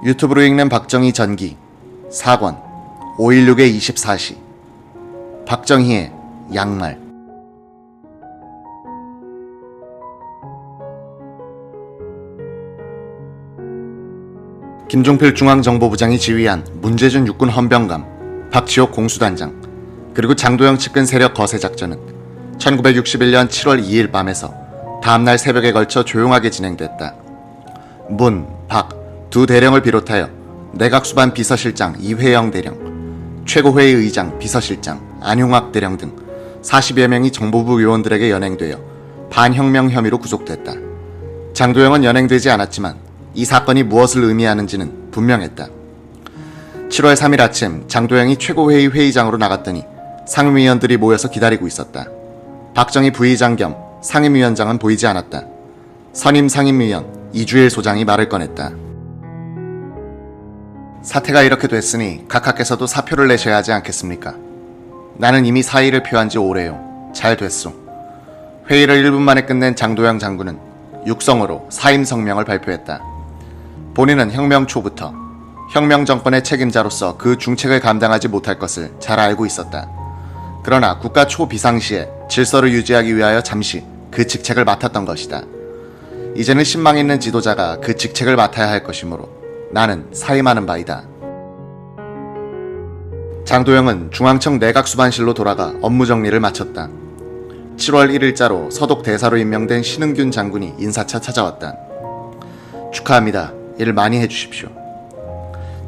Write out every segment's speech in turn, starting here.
유튜브로 읽는 박정희 전기 4권 516의 24시 박정희의 양말. 김종필 중앙정보부장이 지휘한 문제준 육군 헌병감, 박지옥 공수단장, 그리고 장도영 측근 세력 거세 작전은 1961년 7월 2일 밤에서 다음날 새벽에 걸쳐 조용하게 진행됐다. 문, 박 두 대령을 비롯하여 내각수반 비서실장 이회영 대령, 최고회의 의장 비서실장 안용학 대령 등 40여 명이 정보부 요원들에게 연행되어 반혁명 혐의로 구속됐다. 장도영은 연행되지 않았지만 이 사건이 무엇을 의미하는지는 분명했다. 7월 3일 아침 장도영이 최고회의 회의장으로 나갔더니 상임위원들이 모여서 기다리고 있었다. 박정희 부의장 겸 상임위원장은 보이지 않았다. 선임 상임위원 이주일 소장이 말을 꺼냈다. 사태가 이렇게 됐으니 각하께서도 사표를 내셔야 하지 않겠습니까? 나는 이미 사의를 표한 지 오래요. 잘 됐소. 회의를 1분 만에 끝낸 장도영 장군은 육성으로 사임 성명을 발표했다. 본인은 혁명 초부터 혁명 정권의 책임자로서 그 중책을 감당하지 못할 것을 잘 알고 있었다. 그러나 국가 초비상시에 질서를 유지하기 위하여 잠시 그 직책을 맡았던 것이다. 이제는 신망 있는 지도자가 그 직책을 맡아야 할 것이므로 나는 사임하는 바이다. 장도영은 중앙청 내각수반실로 돌아가 업무 정리를 마쳤다. 7월 1일자로 서독 대사로 임명된 신흥균 장군이 인사차 찾아왔다. 축하합니다. 일 많이 해주십시오.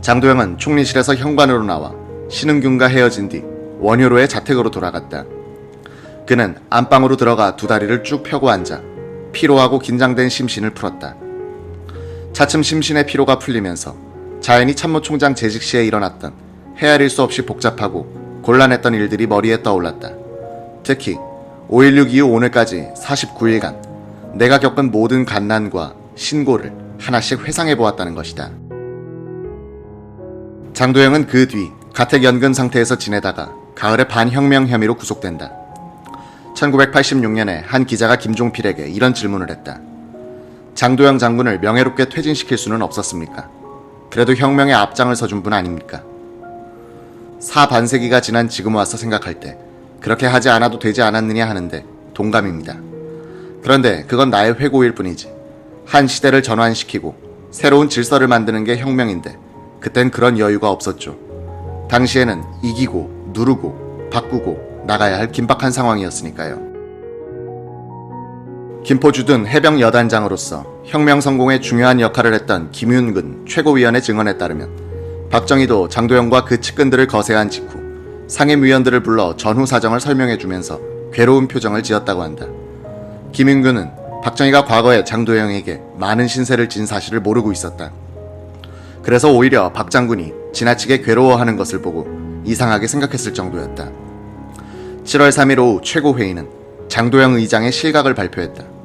장도영은 총리실에서 현관으로 나와 신흥균과 헤어진 뒤 원효로의 자택으로 돌아갔다. 그는 안방으로 들어가 두 다리를 쭉 펴고 앉아 피로하고 긴장된 심신을 풀었다. 차츰 심신의 피로가 풀리면서 자연히 참모총장 재직 시에 일어났던 헤아릴 수 없이 복잡하고 곤란했던 일들이 머리에 떠올랐다. 특히 5.16 이후 오늘까지 49일간 내가 겪은 모든 간난과 신고를 하나씩 회상해보았다는 것이다. 장도영은 그 뒤 가택연금 상태에서 지내다가 가을에 반혁명 혐의로 구속된다. 1986년에 한 기자가 김종필에게 이런 질문을 했다. 장도영 장군을 명예롭게 퇴진시킬 수는 없었습니까? 그래도 혁명의 앞장을 서준 분 아닙니까? 사반세기가 지난 지금 와서 생각할 때 그렇게 하지 않아도 되지 않았느냐 하는데 동감입니다. 그런데 그건 나의 회고일 뿐이지. 한 시대를 전환시키고 새로운 질서를 만드는 게 혁명인데 그땐 그런 여유가 없었죠. 당시에는 이기고 누르고 바꾸고 나가야 할 긴박한 상황이었으니까요. 김포주둔 해병 여단장으로서 혁명 성공에 중요한 역할을 했던 김윤근 최고위원의 증언에 따르면 박정희도 장도영과 그 측근들을 거세한 직후 상임위원들을 불러 전후 사정을 설명해주면서 괴로운 표정을 지었다고 한다. 김윤근은 박정희가 과거에 장도영에게 많은 신세를 진 사실을 모르고 있었다. 그래서 오히려 박 장군이 지나치게 괴로워하는 것을 보고 이상하게 생각했을 정도였다. 7월 3일 오후 최고회의는 장도영 의장의 실각을 발표했다.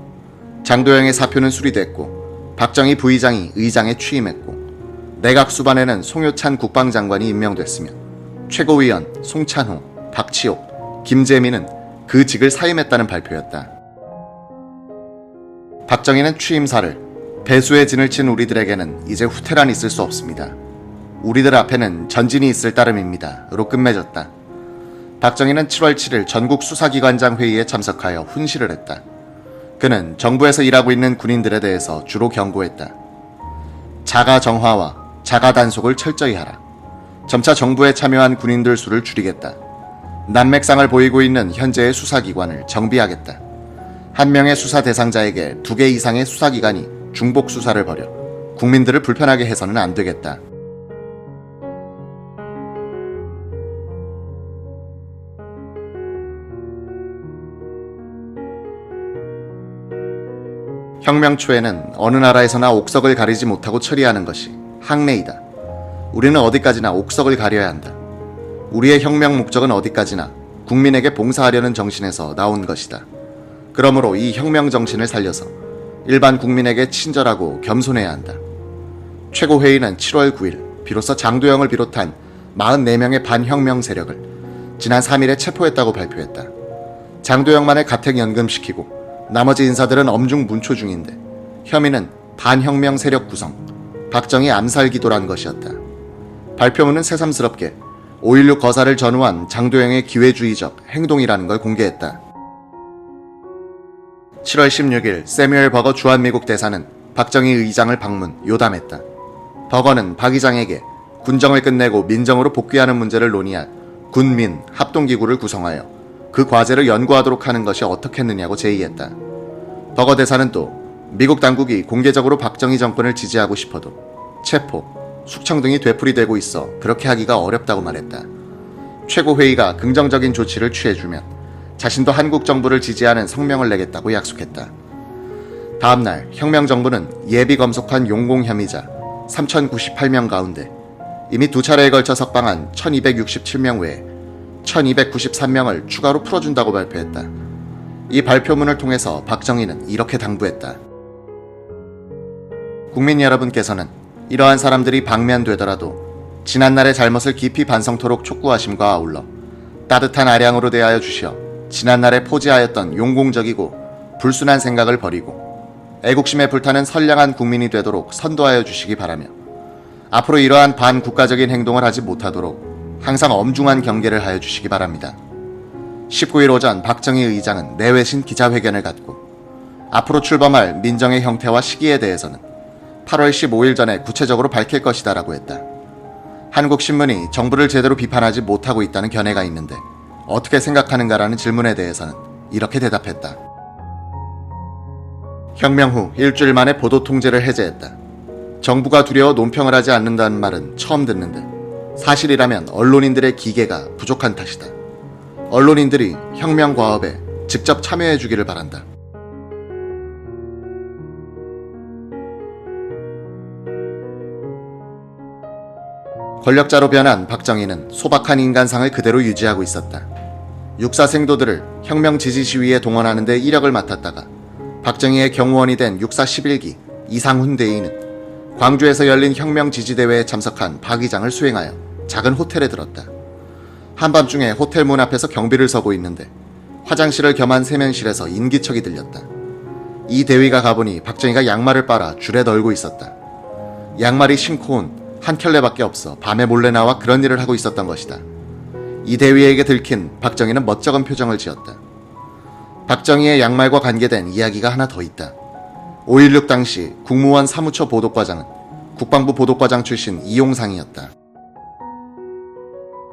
장도영의 사표는 수리됐고 박정희 부의장이 의장에 취임했고 내각 수반에는 송효찬 국방장관이 임명됐으며 최고위원 송찬호, 박치옥, 김재민은 그 직을 사임했다는 발표였다. 박정희는 취임사를 배수의 진을 친 우리들에게는 이제 후퇴란 있을 수 없습니다. 우리들 앞에는 전진이 있을 따름입니다. 로 끝맺었다. 박정희는 7월 7일 전국 수사기관장 회의에 참석하여 훈시를 했다. 그는 정부에서 일하고 있는 군인들에 대해서 주로 경고했다. 자가 정화와 자가 단속을 철저히 하라. 점차 정부에 참여한 군인들 수를 줄이겠다. 난맥상을 보이고 있는 현재의 수사기관을 정비하겠다. 한 명의 수사 대상자에게 2개 이상의 수사기관이 중복 수사를 벌여 국민들을 불편하게 해서는 안 되겠다. 혁명 초에는 어느 나라에서나 옥석을 가리지 못하고 처리하는 것이 항례이다. 우리는 어디까지나 옥석을 가려야 한다. 우리의 혁명 목적은 어디까지나 국민에게 봉사하려는 정신에서 나온 것이다. 그러므로 이 혁명 정신을 살려서 일반 국민에게 친절하고 겸손해야 한다. 최고회의는 7월 9일 비로소 장도영을 비롯한 44명의 반혁명 세력을 지난 3일에 체포했다고 발표했다. 장도영만을 가택연금시키고 나머지 인사들은 엄중 문초 중인데 혐의는 반혁명 세력 구성, 박정희 암살 기도란 것이었다. 발표문은 새삼스럽게 5.16 거사를 전후한 장도영의 기회주의적 행동이라는 걸 공개했다. 7월 16일 세뮤얼 버거 주한미국 대사는 박정희 의장을 방문, 요담했다. 버거는 박 의장에게 군정을 끝내고 민정으로 복귀하는 문제를 논의할 군민 합동기구를 구성하여 그 과제를 연구하도록 하는 것이 어떻겠느냐고 제의했다. 버거 대사는 또 미국 당국이 공개적으로 박정희 정권을 지지하고 싶어도 체포, 숙청 등이 되풀이되고 있어 그렇게 하기가 어렵다고 말했다. 최고회의가 긍정적인 조치를 취해주면 자신도 한국 정부를 지지하는 성명을 내겠다고 약속했다. 다음날 혁명정부는 예비 검속한 용공 혐의자 3,098명 가운데 이미 2차례에 걸쳐 석방한 1,267명 외에 1,293명을 추가로 풀어준다고 발표했다. 이 발표문을 통해서 박정희는 이렇게 당부했다. 국민 여러분께서는 이러한 사람들이 방면되더라도 지난날의 잘못을 깊이 반성토록 촉구하심과 아울러 따뜻한 아량으로 대하여 주시어 지난날에 포지하였던 용공적이고 불순한 생각을 버리고 애국심에 불타는 선량한 국민이 되도록 선도하여 주시기 바라며 앞으로 이러한 반국가적인 행동을 하지 못하도록 항상 엄중한 경계를 하여 주시기 바랍니다. 19일 오전 박정희 의장은 내외신 기자회견을 갖고 앞으로 출범할 민정의 형태와 시기에 대해서는 8월 15일 전에 구체적으로 밝힐 것이다 라고 했다. 한국신문이 정부를 제대로 비판하지 못하고 있다는 견해가 있는데 어떻게 생각하는가라는 질문에 대해서는 이렇게 대답했다. 혁명 후 일주일 만에 보도 통제를 해제했다. 정부가 두려워 논평을 하지 않는다는 말은 처음 듣는데 사실이라면 언론인들의 기계가 부족한 탓이다. 언론인들이 혁명 과업에 직접 참여해 주기를 바란다. 권력자로 변한 박정희는 소박한 인간상을 그대로 유지하고 있었다. 육사 생도들을 혁명 지지 시위에 동원하는 데 이력을 맡았다가 박정희의 경호원이 된 육사 11기 이상훈 대위는 광주에서 열린 혁명 지지대회에 참석한 박 의장을 수행하여 작은 호텔에 들었다. 한밤중에 호텔 문 앞에서 경비를 서고 있는데 화장실을 겸한 세면실에서 인기척이 들렸다. 이 대위가 가보니 박정희가 양말을 빨아 줄에 널고 있었다. 양말이 신고 온 한 켤레밖에 없어 밤에 몰래 나와 그런 일을 하고 있었던 것이다. 이 대위에게 들킨 박정희는 멋쩍은 표정을 지었다. 박정희의 양말과 관계된 이야기가 하나 더 있다. 5.16 당시 국무원 사무처 보도과장은 국방부 보도과장 출신 이용상이었다.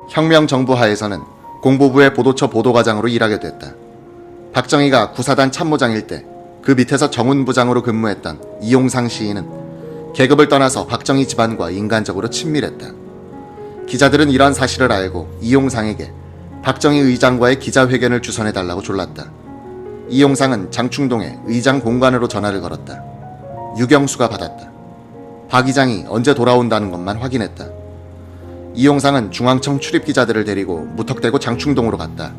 혁명 정부 하에서는 공보부의 보도처 보도과장으로 일하게 됐다. 박정희가 구사단 참모장일 때 그 밑에서 정훈부장으로 근무했던 이용상 시인은 계급을 떠나서 박정희 집안과 인간적으로 친밀했다. 기자들은 이런 사실을 알고 이용상에게 박정희 의장과의 기자회견을 주선해달라고 졸랐다. 이용상은 장충동에 의장 공관으로 전화를 걸었다. 유경수가 받았다. 박 의장이 언제 돌아온다는 것만 확인했다. 이용상은 중앙청 출입기자들을 데리고 무턱대고 장충동으로 갔다.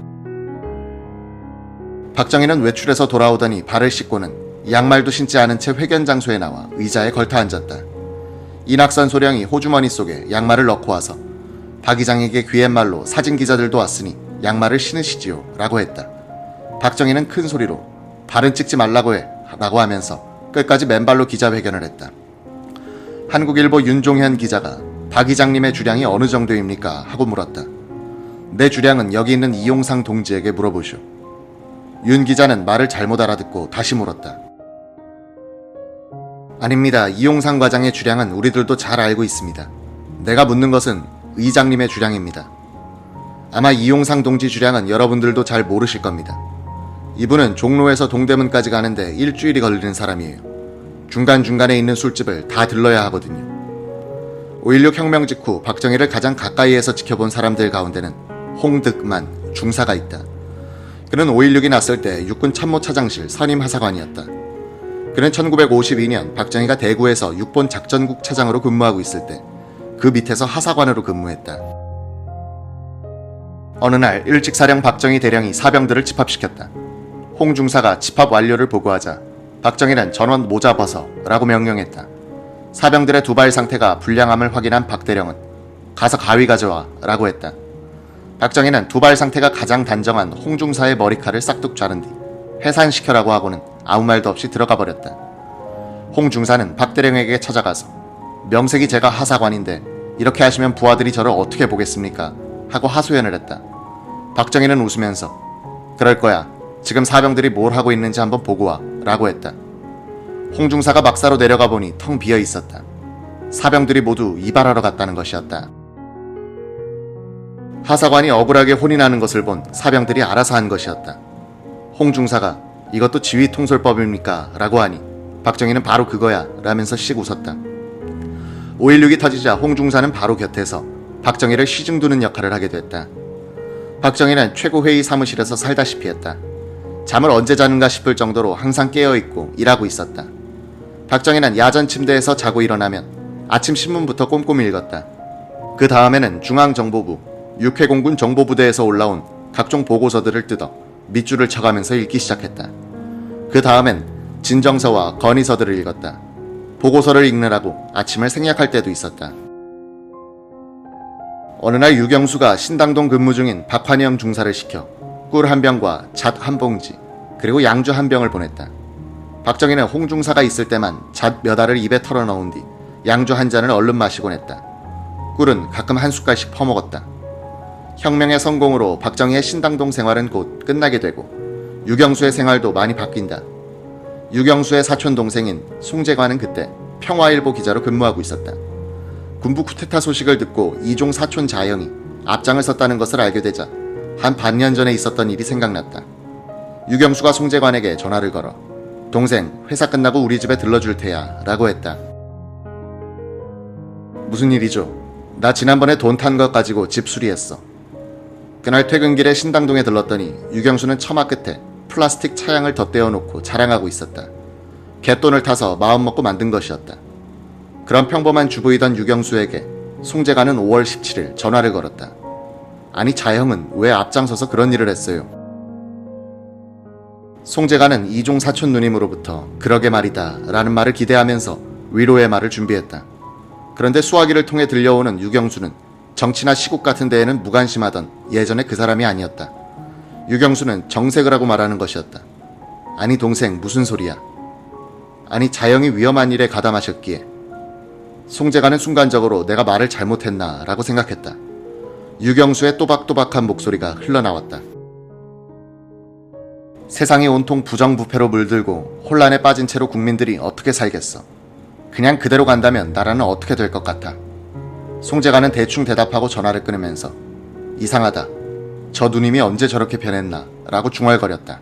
박정희는 외출해서 돌아오더니 발을 씻고는 양말도 신지 않은 채 회견 장소에 나와 의자에 걸터 앉았다. 이낙선 소령이 호주머니 속에 양말을 넣고 와서 박 의장에게 귀옛말로 사진 기자들도 왔으니 양말을 신으시지요 라고 했다. 박정희는 큰 소리로 발은 찍지 말라고 해 라고 하면서 끝까지 맨발로 기자회견을 했다. 한국일보 윤종현 기자가 박 의장님의 주량이 어느 정도입니까? 하고 물었다. 내 주량은 여기 있는 이용상 동지에게 물어보시오. 윤 기자는 말을 잘못 알아듣고 다시 물었다. 아닙니다. 이용상 과장의 주량은 우리들도 잘 알고 있습니다. 내가 묻는 것은 의장님의 주량입니다. 아마 이용상 동지 주량은 여러분들도 잘 모르실 겁니다. 이분은 종로에서 동대문까지 가는데 일주일이 걸리는 사람이에요. 중간중간에 있는 술집을 다 들러야 하거든요. 5.16 혁명 직후 박정희를 가장 가까이에서 지켜본 사람들 가운데는 홍득만 중사가 있다. 그는 5.16이 났을 때 육군 참모차장실 선임 하사관이었다. 그는 1952년 박정희가 대구에서 육본 작전국 차장으로 근무하고 있을 때 그 밑에서 하사관으로 근무했다. 어느 날 일찍사령 박정희 대령이 사병들을 집합시켰다. 홍 중사가 집합 완료를 보고하자 박정희는 전원 모자 벗어 라고 명령했다. 사병들의 두발 상태가 불량함을 확인한 박 대령은 가서 가위 가져와 라고 했다. 박정희는 두발 상태가 가장 단정한 홍 중사의 머리칼을 싹둑 자른 뒤 해산시켜라고 하고는 아무 말도 없이 들어가 버렸다. 홍 중사는 박 대령에게 찾아가서 명색이 제가 하사관인데 이렇게 하시면 부하들이 저를 어떻게 보겠습니까? 하고 하소연을 했다. 박정희는 웃으면서 그럴 거야. 지금 사병들이 뭘 하고 있는지 한번 보고 와 라고 했다. 홍중사가 막사로 내려가 보니 텅 비어 있었다. 사병들이 모두 이발하러 갔다는 것이었다. 하사관이 억울하게 혼이 나는 것을 본 사병들이 알아서 한 것이었다. 홍중사가 이것도 지휘통솔법입니까? 라고 하니 박정희는 바로 그거야 라면서 씩 웃었다. 5.16이 터지자 홍중사는 바로 곁에서 박정희를 시중두는 역할을 하게 됐다. 박정희는 최고회의 사무실에서 살다시피 했다. 잠을 언제 자는가 싶을 정도로 항상 깨어있고 일하고 있었다. 박정희는 야전 침대에서 자고 일어나면 아침 신문부터 꼼꼼히 읽었다. 그 다음에는 중앙정보부, 육해공군 정보부대에서 올라온 각종 보고서들을 뜯어 밑줄을 쳐가면서 읽기 시작했다. 그 다음엔 진정서와 건의서들을 읽었다. 보고서를 읽느라고 아침을 생략할 때도 있었다. 어느 날 유경수가 신당동 근무 중인 박환영 중사를 시켜 꿀 한 병과 잣 한 봉지 그리고 양주 한 병을 보냈다. 박정희는 홍중사가 있을 때만 잣 몇 알을 입에 털어 넣은 뒤 양주 한 잔을 얼른 마시곤 했다. 꿀은 가끔 한 숟갈씩 퍼먹었다. 혁명의 성공으로 박정희의 신당동 생활은 곧 끝나게 되고 유경수의 생활도 많이 바뀐다. 유경수의 사촌 동생인 송재관은 그때 평화일보 기자로 근무하고 있었다. 군부 쿠데타 소식을 듣고 이종 사촌 자영이 앞장을 섰다는 것을 알게 되자 한 반년 전에 있었던 일이 생각났다. 유경수가 송재관에게 전화를 걸어 동생 회사 끝나고 우리 집에 들러줄 테야 라고 했다. 무슨 일이죠? 나 지난번에 돈 탄 것 가지고 집 수리했어. 그날 퇴근길에 신당동에 들렀더니 유경수는 처마 끝에 플라스틱 차양을 덧대어 놓고 자랑하고 있었다. 갯돈을 타서 마음먹고 만든 것이었다. 그런 평범한 주부이던 유경수에게 송재관은 5월 17일 전화를 걸었다. 아니 자영은 왜 앞장서서 그런 일을 했어요? 송재관은 이종 사촌 누님으로부터 그러게 말이다 라는 말을 기대하면서 위로의 말을 준비했다. 그런데 수화기를 통해 들려오는 유경수는 정치나 시국 같은 데에는 무관심하던 예전의 그 사람이 아니었다. 유경수는 정색을 하고 말하는 것이었다. 아니 동생 무슨 소리야? 아니 자영이 위험한 일에 가담하셨기에. 송재관은 순간적으로 내가 말을 잘못했나 라고 생각했다. 유경수의 또박또박한 목소리가 흘러나왔다. 세상이 온통 부정부패로 물들고 혼란에 빠진 채로 국민들이 어떻게 살겠어. 그냥 그대로 간다면 나라는 어떻게 될 것 같아. 송재관은 대충 대답하고 전화를 끊으면서 이상하다. 저 누님이 언제 저렇게 변했나 라고 중얼거렸다.